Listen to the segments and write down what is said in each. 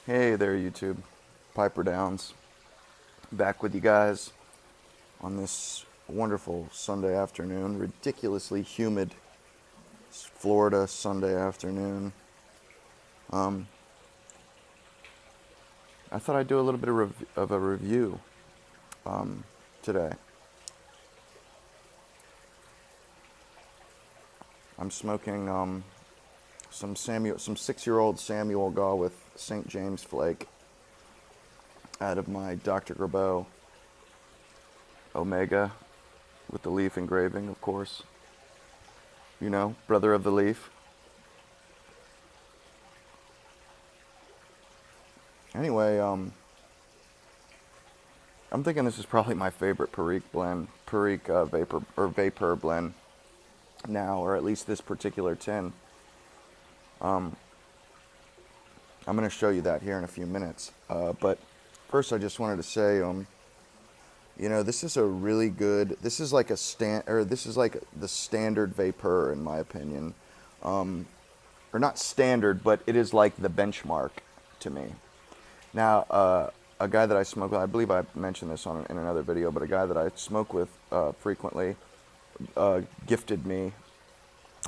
Hey there, YouTube. Piper Downs. Back with you guys on this wonderful Sunday afternoon. Ridiculously humid Florida Sunday afternoon. I thought I'd do a little bit of a review today. I'm smoking some 6-year-old Samuel Gaw with St. James flake out of my Dr. Grabeau Omega with the leaf engraving, of course. You know, brother of the leaf. Anyway, I'm thinking this is probably my favorite Perique vapor blend now, or at least this particular tin. I'm going to show you that here in a few minutes. But first, I just wanted to say, this is a really good. This is like this is like the standard vapor, in my opinion, or not standard, but it is like the benchmark to me. Now, a guy that I smoke with, I believe I mentioned this in another video, but a guy that I smoke with frequently gifted me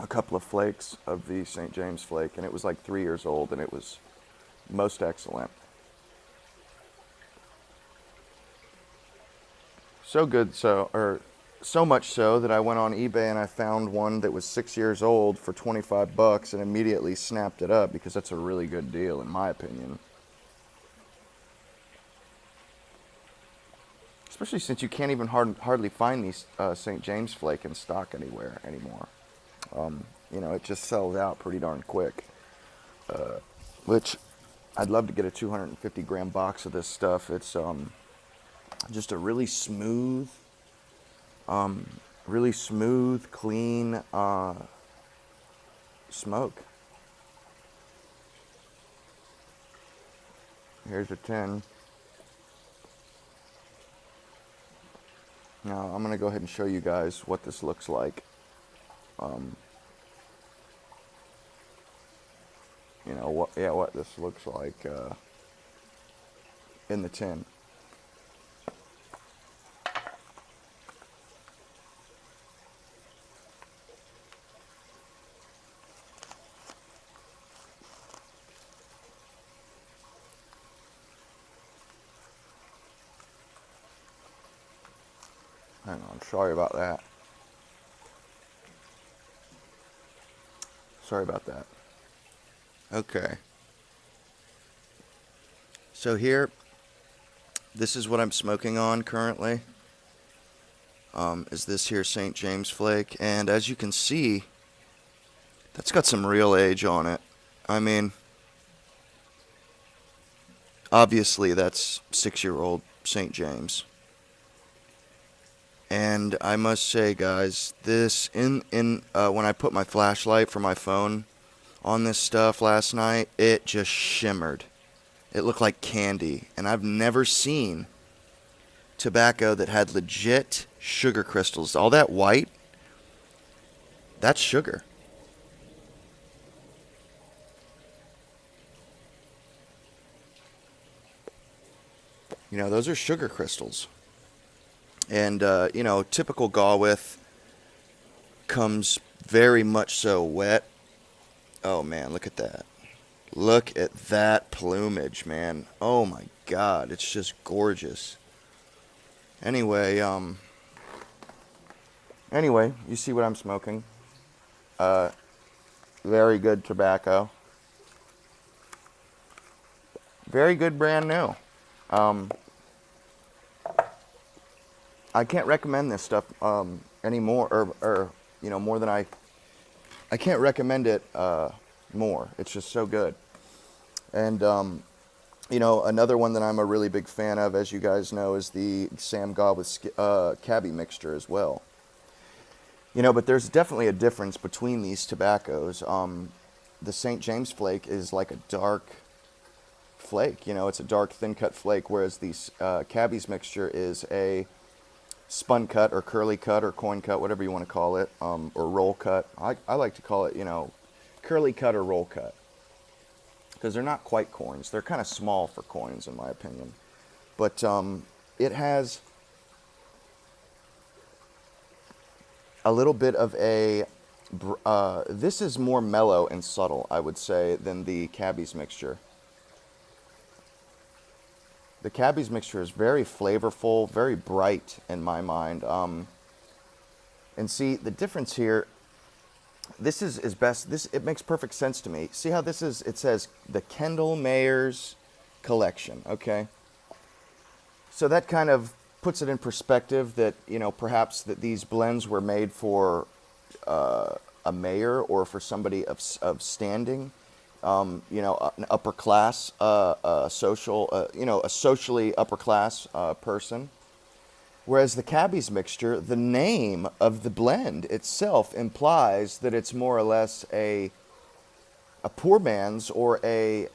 a couple of flakes of the St. James flake, and it was like 3 years old, and it was most excellent. So good, so much so that I went on eBay and I found one that was 6 years old for $25 and immediately snapped it up because that's a really good deal, in my opinion. Especially since you can't even hardly find these St. James flake in stock anywhere anymore. It just sells out pretty darn quick. Which I'd love to get a 250 gram box of this stuff. It's just a really smooth, clean smoke. Here's a tin. Now I'm going to go ahead and show you guys what this looks like. What this looks like in the tin. Hang on, sorry about that. Sorry about that. Okay. So here, this is what I'm smoking on currently. Is this here St. James flake, and as you can see, that's got some real age on it. I mean, obviously that's 6-year-old St. James. And I must say, guys, this when I put my flashlight for my phone on this stuff last night, it just shimmered. It looked like candy, and I've never seen tobacco that had legit sugar crystals. All that white, that's sugar. Those are sugar crystals. And, typical Gawith comes very much so wet. Oh, man, look at that. Look at that plumage, man. Oh, my God. It's just gorgeous. Anyway, you see what I'm smoking. Very good tobacco. Very good brand new. I can't recommend this stuff anymore, or more than I can't recommend it more. It's just so good. And another one that I'm a really big fan of, as you guys know, is the Sam Gaw with Cabby mixture as well. But there's definitely a difference between these tobaccos. The St. James flake is like a dark flake. It's a dark, thin-cut flake, whereas the Cabby's mixture is a spun cut or curly cut or coin cut, whatever you want to call it, or roll cut. I like to call it, curly cut or roll cut. because they're not quite coins. They're kind of small for coins, in my opinion. But it has a little bit of a. This is more mellow and subtle, I would say, than the Cabby's mixture. The Cabby's mixture is very flavorful, very bright in my mind. And see, the difference here, this is best. This it makes perfect sense to me. See how this is? It says the Kendall Mayers collection. Okay, so that kind of puts it in perspective that perhaps that these blends were made for a mayor or for somebody of standing, an upper class, a socially upper class person. Whereas the Cabby's mixture, the name of the blend itself implies that it's more or less a poor man's or a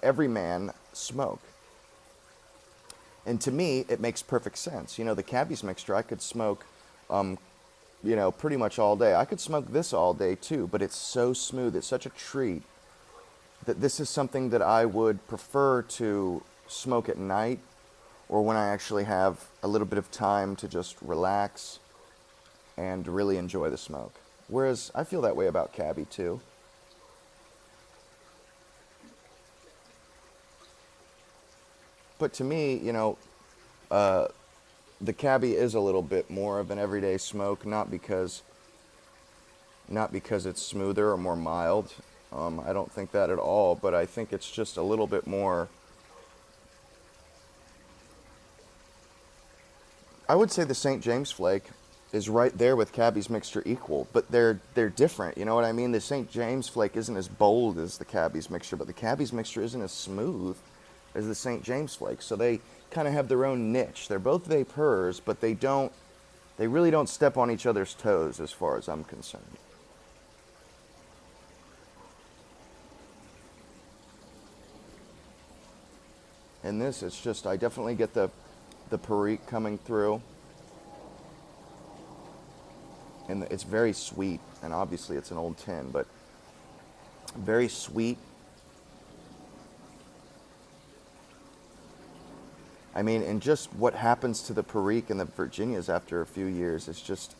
everyman smoke. And to me, it makes perfect sense. The Cabby's mixture, I could smoke, pretty much all day. I could smoke this all day too, but it's so smooth. It's such a treat that this is something that I would prefer to smoke at night or when I actually have a little bit of time to just relax and really enjoy the smoke. Whereas I feel that way about Cabby too. But to me, the Cabby is a little bit more of an everyday smoke, not because it's smoother or more mild. I don't think that at all, but I think it's just a little bit more. I would say the St. James Flake is right there with Cabby's mixture equal, but they're different. You know what I mean? The St. James Flake isn't as bold as the Cabby's mixture, but the Cabby's mixture isn't as smooth as the St. James Flake. So they kind of have their own niche. They're both vapors, but they really don't step on each other's toes as far as I'm concerned. And this, it's just, I definitely get the Perique coming through. And it's very sweet, and obviously it's an old tin, but very sweet. I mean, and just what happens to the Perique and the Virginias after a few years is just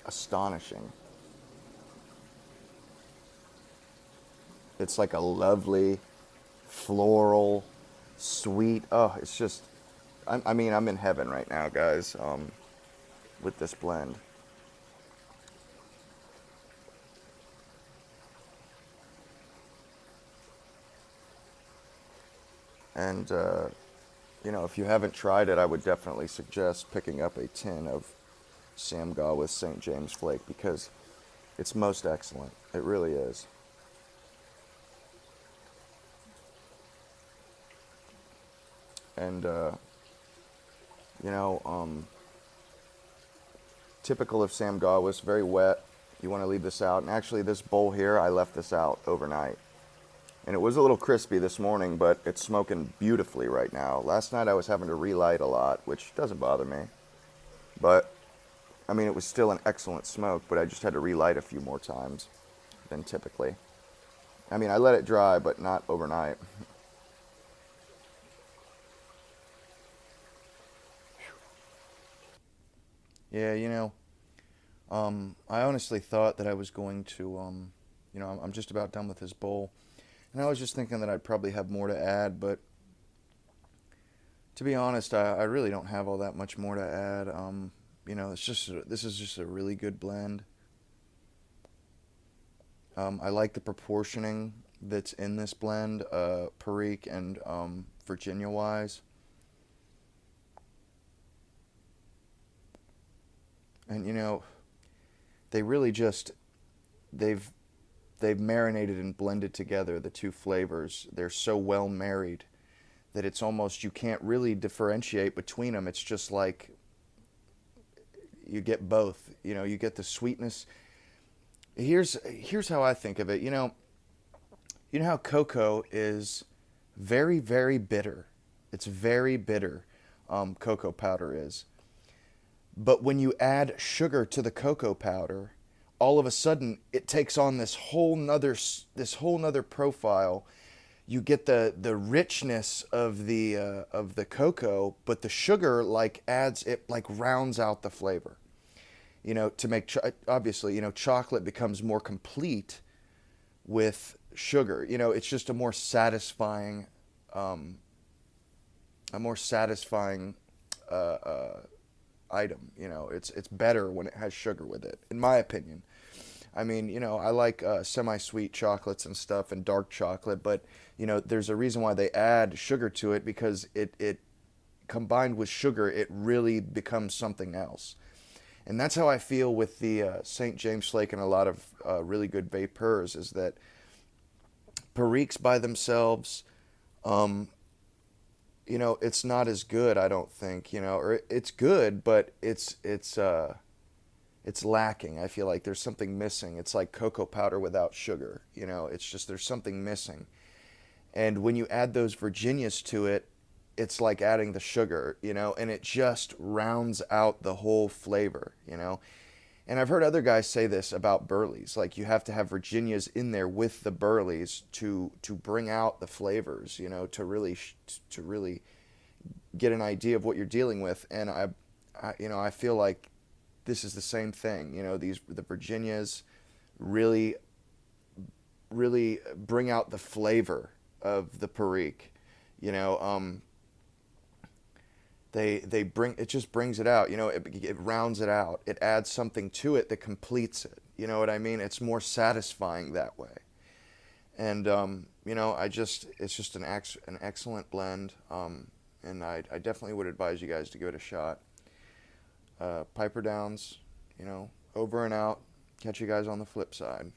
astonishing. It's like a lovely, floral, sweet. Oh, it's just. I mean, I'm in heaven right now, guys. With this blend. And if you haven't tried it, I would definitely suggest picking up a tin of Sam Gawith St. James Flake because it's most excellent. It really is. And, typical of Sam Gawith, very wet. You want to leave this out. And actually, this bowl here, I left this out overnight. And it was a little crispy this morning, but it's smoking beautifully right now. Last night I was having to relight a lot, which doesn't bother me. But, I mean, it was still an excellent smoke, but I just had to relight a few more times than typically. I mean, I let it dry, but not overnight. Yeah, I honestly thought that I was going to, I'm just about done with this bowl. And I was just thinking that I'd probably have more to add, but to be honest, I really don't have all that much more to add. This is just a really good blend. I like the proportioning that's in this blend, Perique and Virginia wise. And they really just they've they've marinated and blended together the two flavors. They're so well married that it's almost you can't really differentiate between them. It's just like you get both. You get the sweetness. Here's how I think of it. You know how cocoa is very, very bitter. It's very bitter. Cocoa powder is. But when you add sugar to the cocoa powder, all of a sudden it takes on this whole nother profile. You get the richness of the cocoa, but the sugar like adds it, like rounds out the flavor. To make obviously, chocolate becomes more complete with sugar. It's just a more satisfying uh, uh, item. It's better when it has sugar with it, in my opinion. I mean, I like semi-sweet chocolates and stuff and dark chocolate, but there's a reason why they add sugar to it, because it combined with sugar, it really becomes something else. And that's how I feel with the St. James Flake and a lot of really good vapors, is that Periques by themselves, um, it's not as good, I don't think, or it's good, but it's lacking. I feel like there's something missing. It's like cocoa powder without sugar. It's just there's something missing. And when you add those Virginias to it, it's like adding the sugar, and it just rounds out the whole flavor. And I've heard other guys say this about Burleys, like you have to have Virginias in there with the Burleys to bring out the flavors, to really get an idea of what you're dealing with. And I feel like this is the same thing. The Virginias really really bring out the flavor of the Perique. You know, they bring it, just brings it out. It rounds it out. It adds something to it that completes it. You know what I mean? It's more satisfying that way. And it's just an excellent blend. And I definitely would advise you guys to give it a shot. Piper Downs, over and out. Catch you guys on the flip side.